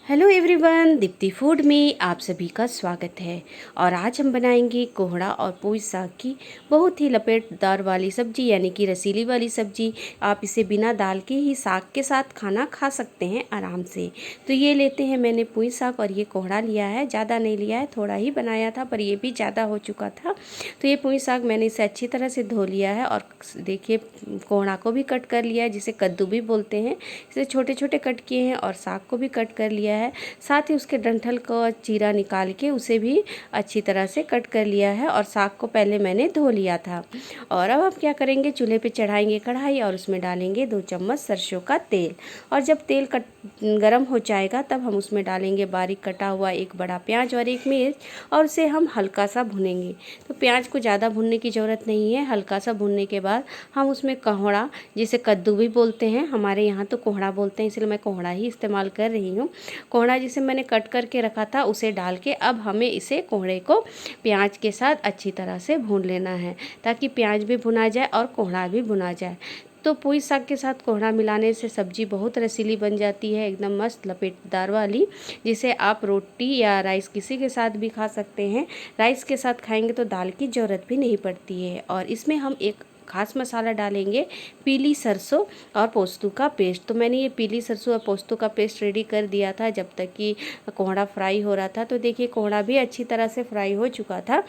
Hello everyone, Deepti food में आप सभी का स्वागत है। और आज हम बनाएंगे कोहड़ा और पुई साग की बहुत ही लपेटदार वाली सब्जी, यानी कि रसीली वाली सब्जी। आप इसे बिना दाल के ही साग के साथ खाना खा सकते हैं आराम से। तो ये लेते हैं मैंने पुई साग और ये कोहड़ा लिया है। ज़्यादा नहीं लिया है, थोड़ा ही बनाया था, पर ये भी ज़्यादा हो चुका था। तो ये पुई साग मैंने इसे अच्छी तरह से धो लिया है और देखिए कोहड़ा को भी कट कर लिया है, जिसे कद्दू भी बोलते हैं। इसे छोटे छोटे कट किए हैं और साग को भी कट कर लिया है। साथ ही उसके डंठल का चीरा निकाल के उसे भी अच्छी तरह से कट कर लिया है और साग को पहले मैंने धो लिया था। और अब हम क्या करेंगे, चूल्हे पे चढ़ाएंगे कढ़ाई और उसमें डालेंगे 2 चम्मच सरसों का तेल। और जब तेल गरम हो जाएगा तब हम उसमें डालेंगे बारीक कटा हुआ 1 बड़ा प्याज और 1 मिर्च और उसे हम हल्का सा भुनेंगे। तो प्याज को ज़्यादा भुनने की ज़रूरत नहीं है, हल्का सा भुनने के बाद हम उसमें कोहड़ा, जिसे कद्दू भी बोलते हैं, हमारे यहाँ तो कोहड़ा बोलते हैं, इसलिए मैं कोहड़ा ही इस्तेमाल कर रही हूँ। कोहड़ा जिसे मैंने कट करके रखा था उसे डाल के अब हमें इसे कोहड़े को प्याज के साथ अच्छी तरह से भून लेना है, ताकि प्याज भी भुना जाए और कोहड़ा भी भुना जाए। तो पुई साग के साथ कोहड़ा मिलाने से सब्जी बहुत रसीली बन जाती है, एकदम मस्त लपेटदार वाली, जिसे आप रोटी या राइस किसी के साथ भी खा सकते हैं। राइस के साथ खाएंगे तो दाल की ज़रूरत भी नहीं पड़ती है। और इसमें हम एक खास मसाला डालेंगे, पीली सरसों और पोस्तू का पेस्ट। तो मैंने ये पीली सरसों और पोस्तू का पेस्ट रेडी कर दिया था जब तक कि कोहड़ा फ्राई हो रहा था। तो देखिए कोहड़ा भी अच्छी तरह से फ्राई हो चुका था।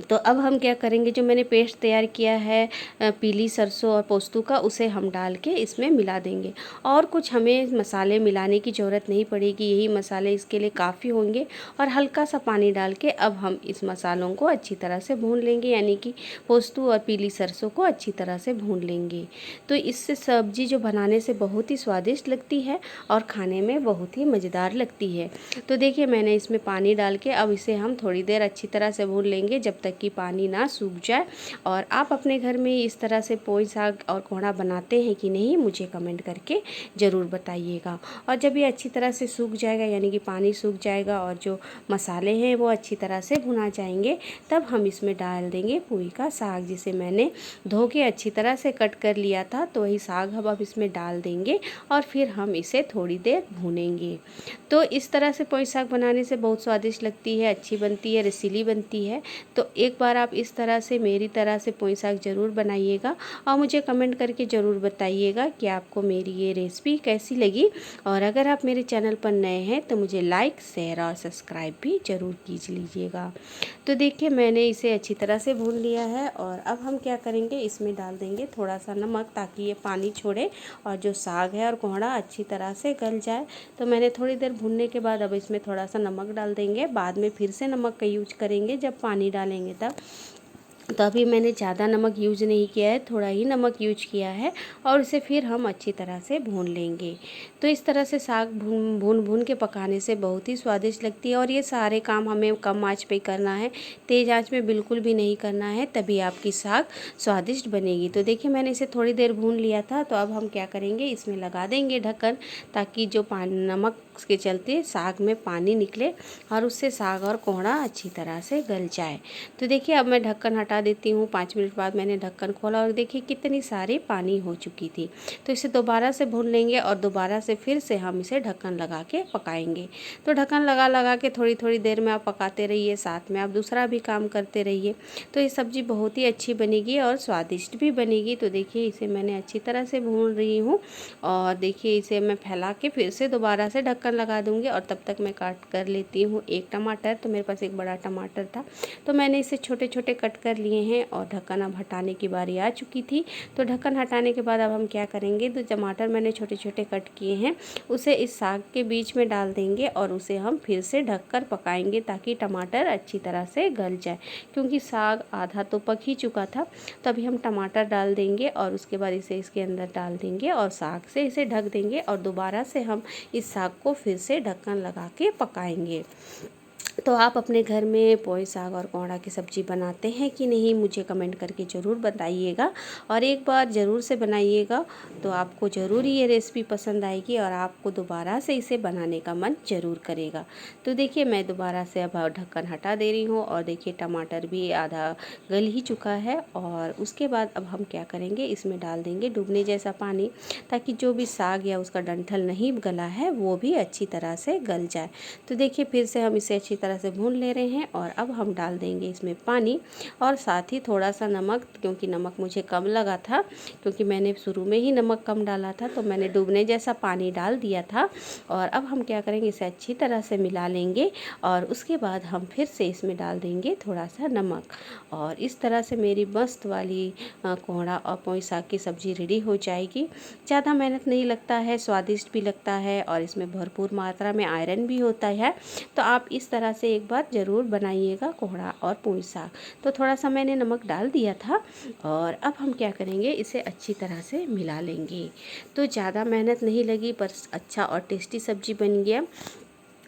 तो अब हम क्या करेंगे, जो मैंने पेस्ट तैयार किया है पीली सरसों और पोस्तू का, उसे हम डाल के इसमें मिला देंगे। और कुछ हमें मसाले मिलाने की ज़रूरत नहीं पड़ेगी, यही मसाले इसके लिए काफ़ी होंगे। और हल्का सा पानी डाल के अब हम इस मसालों को अच्छी तरह से भून लेंगे, यानी कि पोस्तू और पीली सरसों को अच्छी तरह से भून लेंगे। तो इससे सब्जी जो बनाने से बहुत ही स्वादिष्ट लगती है और खाने में बहुत ही मज़ेदार लगती है। तो देखिए मैंने इसमें पानी डाल के अब इसे हम थोड़ी देर अच्छी तरह से भून लेंगे, जब तक कि पानी ना सूख जाए। और आप अपने घर में इस तरह से पुई साग और कोहड़ा बनाते हैं कि नहीं, मुझे कमेंट करके ज़रूर बताइएगा। और जब ये अच्छी तरह से सूख जाएगा, यानी कि पानी सूख जाएगा और जो मसाले हैं वो अच्छी तरह से भुना जाएंगे, तब हम इसमें डाल देंगे पुई का साग, जिसे मैंने धो के अच्छी तरह से कट कर लिया था। तो वही साग हम अब इसमें डाल देंगे और फिर हम इसे थोड़ी देर भूनेंगे। तो इस तरह से पुई साग बनाने से बहुत स्वादिष्ट लगती है, अच्छी बनती है, रसीली बनती है। तो एक बार आप इस तरह से मेरी तरह से पुई साग ज़रूर बनाइएगा और मुझे कमेंट करके ज़रूर बताइएगा कि आपको मेरी ये रेसिपी कैसी लगी। और अगर आप मेरे चैनल पर नए हैं तो मुझे लाइक, शेयर और सब्सक्राइब भी ज़रूर कीज लीजिएगा। तो देखिए मैंने इसे अच्छी तरह से भून लिया है और अब हम क्या करेंगे, इसमें डाल देंगे थोड़ा सा नमक, ताकि ये पानी छोड़े और जो साग है और कोहड़ा अच्छी तरह से गल जाए। तो मैंने थोड़ी देर भूनने के बाद अब इसमें थोड़ा सा नमक डाल देंगे, बाद में फिर से नमक का यूज करेंगे जब पानी डालेंगे तब। तो अभी मैंने ज़्यादा नमक यूज नहीं किया है, थोड़ा ही नमक यूज किया है और इसे फिर हम अच्छी तरह से भून लेंगे। तो इस तरह से साग भून भून के पकाने से बहुत ही स्वादिष्ट लगती है। और ये सारे काम हमें कम आंच पे करना है, तेज़ आंच में बिल्कुल भी नहीं करना है, तभी आपकी साग स्वादिष्ट बनेगी। तो देखिए मैंने इसे थोड़ी देर भून लिया था। तो अब हम क्या करेंगे, इसमें लगा देंगे ढक्कन, ताकि जो पानी नमक के चलते साग में पानी निकले और उससे साग और कोहड़ा अच्छी तरह से गल जाए। तो देखिए अब मैं ढक्कन हटा देती हूँ। 5 मिनट बाद मैंने ढक्कन खोला और देखिए कितनी सारी पानी हो चुकी थी। तो इसे दोबारा से भून लेंगे और दोबारा से फिर से हम इसे ढक्कन लगा के पकाएंगे। तो ढक्कन लगा लगा के थोड़ी थोड़ी देर में आप पकाते रहिए, साथ में आप दूसरा भी काम करते रहिए। तो ये सब्ज़ी बहुत ही अच्छी बनेगी और स्वादिष्ट भी बनेगी। तो देखिए इसे मैंने अच्छी तरह से भून रही हूँ और देखिए इसे मैं फैला के फिर से दोबारा से ढक्कन लगा दूँगी। और तब तक मैं काट कर लेती हूँ 1 टमाटर। तो मेरे पास एक बड़ा टमाटर था, तो मैंने इसे छोटे छोटे कट कर लिए हैं और ढक्कन अब हटाने की बारी आ चुकी थी। तो ढक्कन हटाने के बाद अब हम क्या करेंगे, तो टमाटर मैंने छोटे छोटे कट किए हैं उसे इस साग के बीच में डाल देंगे और उसे हम फिर से ढककर पकाएंगे, ताकि टमाटर अच्छी तरह से गल जाए। क्योंकि साग आधा तो पक ही चुका था, तभी हम टमाटर डाल देंगे और उसके बाद इसे इसके अंदर डाल देंगे और साग से इसे ढक देंगे और दोबारा से हम इस साग को फिर से ढक्कन लगा के पकाएंगे। तो आप अपने घर में पोई साग और कोहड़ा की सब्ज़ी बनाते हैं कि नहीं, मुझे कमेंट करके ज़रूर बताइएगा। और एक बार ज़रूर से बनाइएगा, तो आपको ज़रूर ये रेसिपी पसंद आएगी और आपको दोबारा से इसे बनाने का मन ज़रूर करेगा। तो देखिए मैं दोबारा से अब ढक्कन हटा दे रही हूँ और देखिए टमाटर भी आधा गल ही चुका है। और उसके बाद अब हम क्या करेंगे, इसमें डाल देंगे डूबने जैसा पानी, ताकि जो भी साग या उसका डंठल नहीं गला है वो भी अच्छी तरह से गल जाए। तो देखिए फिर से हम इसे अच्छी तरह से भून ले रहे हैं और अब हम डाल देंगे इसमें पानी और साथ ही थोड़ा सा नमक, क्योंकि नमक मुझे कम लगा था, क्योंकि मैंने शुरू में ही नमक कम डाला था, तो मैंने डूबने जैसा पानी डाल दिया था। और अब हम क्या करेंगे, इसे अच्छी तरह से मिला लेंगे और उसके बाद हम फिर से इसमें डाल देंगे थोड़ा सा नमक। और इस तरह से मेरी मस्त वाली कोहड़ा और पोई साग की सब्ज़ी रेडी हो जाएगी। ज़्यादा मेहनत नहीं लगता है, स्वादिष्ट भी लगता है और इसमें भरपूर मात्रा में आयरन भी होता है। तो आप इस तरह से एक बार ज़रूर बनाइएगा कोहड़ा और पोई साग। तो थोड़ा सा मैंने नमक डाल दिया था और अब हम क्या करेंगे, इसे अच्छी तरह से मिला लेंगे। तो ज़्यादा मेहनत नहीं लगी, पर अच्छा और टेस्टी सब्ज़ी बन गया।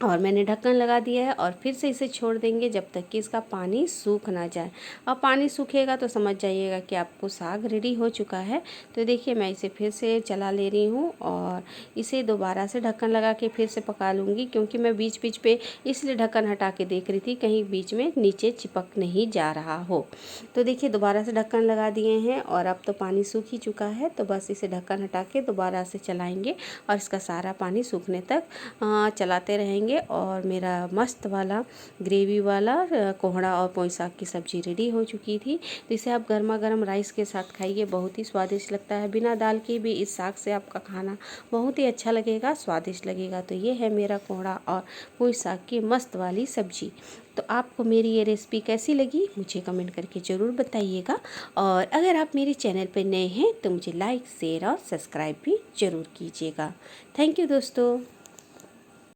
और मैंने ढक्कन लगा दिया है और फिर से इसे छोड़ देंगे जब तक कि इसका पानी सूख ना जाए। और पानी सूखेगा तो समझ जाइएगा कि आपको साग रेडी हो चुका है। तो देखिए मैं इसे फिर से चला ले रही हूँ और इसे दोबारा से ढक्कन लगा के फिर से पका लूँगी, क्योंकि मैं बीच बीच पे इसलिए ढक्कन हटा के देख रही थी कहीं बीच में नीचे चिपक नहीं जा रहा हो। तो देखिए दोबारा से ढक्कन लगा दिए हैं और अब तो पानी सूख ही चुका है। तो बस इसे ढक्कन हटा के दोबारा से चलाएँगे और इसका सारा पानी सूखने तक चलाते रहेंगे। और मेरा मस्त वाला ग्रेवी वाला कोहड़ा और पोई साग की सब्ज़ी रेडी हो चुकी थी। तो इसे आप गर्मा गर्म राइस के साथ खाइए, बहुत ही स्वादिष्ट लगता है। बिना दाल के भी इस साग से आपका खाना बहुत ही अच्छा लगेगा, स्वादिष्ट लगेगा। तो ये है मेरा कोहड़ा और पोई साग की मस्त वाली सब्ज़ी। तो आपको मेरी ये रेसिपी कैसी लगी, मुझे कमेंट करके ज़रूर बताइएगा। और अगर आप मेरे चैनल पर नए हैं तो मुझे लाइक, शेयर और सब्सक्राइब भी ज़रूर कीजिएगा। थैंक यू दोस्तों।